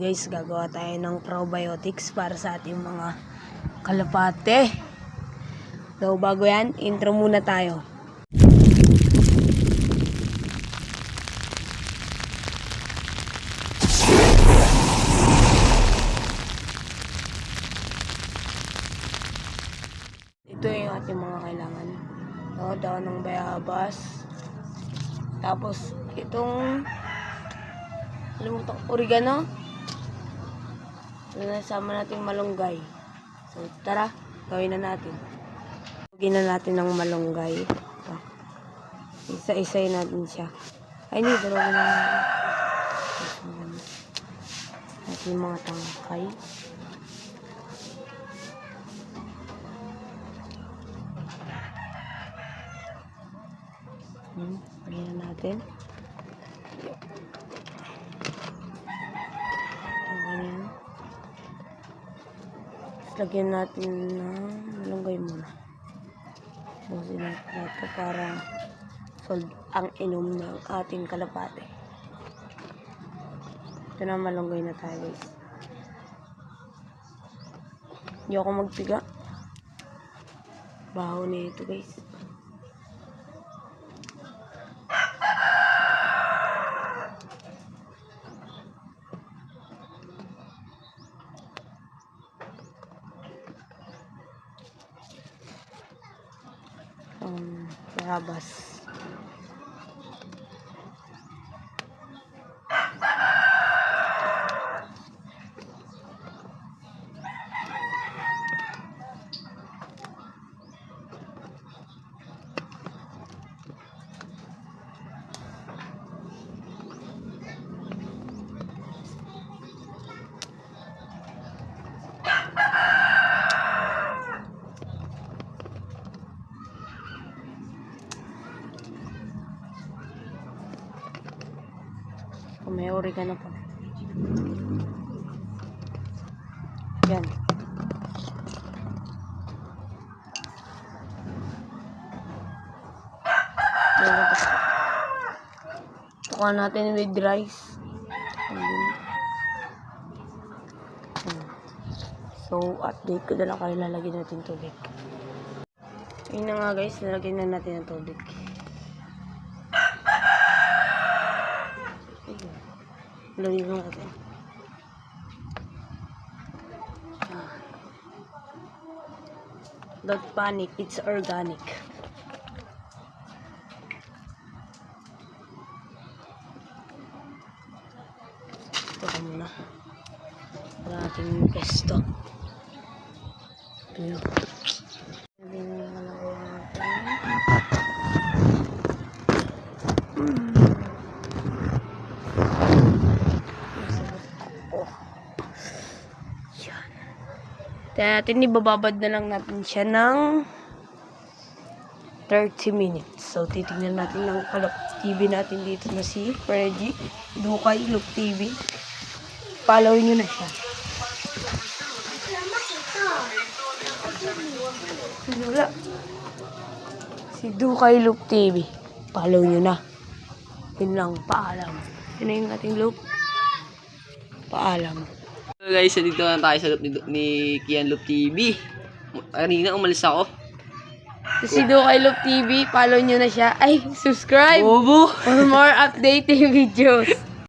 Guys, gagawa tayo ng probiotics para sa ating mga kalapate. So, bago yan, intro muna tayo. Ito yung ating mga kailangan. Daon ng bayabas. Tapos, itong oregano. Nasama natin malunggay. So, tara, gawin na natin. Lagyan na natin ng malunggay. Ito. Isa-isay natin siya. Ay, hindi. Dalawa na natin mga tangkay. Lagyan na natin. Ganyan. Lagyan natin ng malunggay muna. Busin natin ito para solve ang inom ng ating kalapate. Ito na, malunggay na tayo, guys. Hindi ako magpiga. Baho na ito, guys. Bayabas. May oregano pa. Yan. Tukan natin with rice. So, update ko na lang kayo, lalagyan natin tubig. Ayun na nga, guys, lalagyan na natin ng tubig. Lagyan mo natin. Don't panic, it's organic. Ito ka muna. Para ating pesto. Ito. Natin ibababad na lang natin siya ng 30 minutes. So, titignan natin ng Kalap TV natin dito na si Freddy Dukay Loop TV. Follow nyo na siya. Si Dukay Loop TV. Follow nyo na. Yun lang, paalam. Yun na yung ating loop. Paalam. So guys, dito na tayo sa loop ni Kian Loop TV. Kanina umalis ako. Si Dukay Loop TV, follow nyo na siya. Ay, subscribe Bobo! for more updating videos.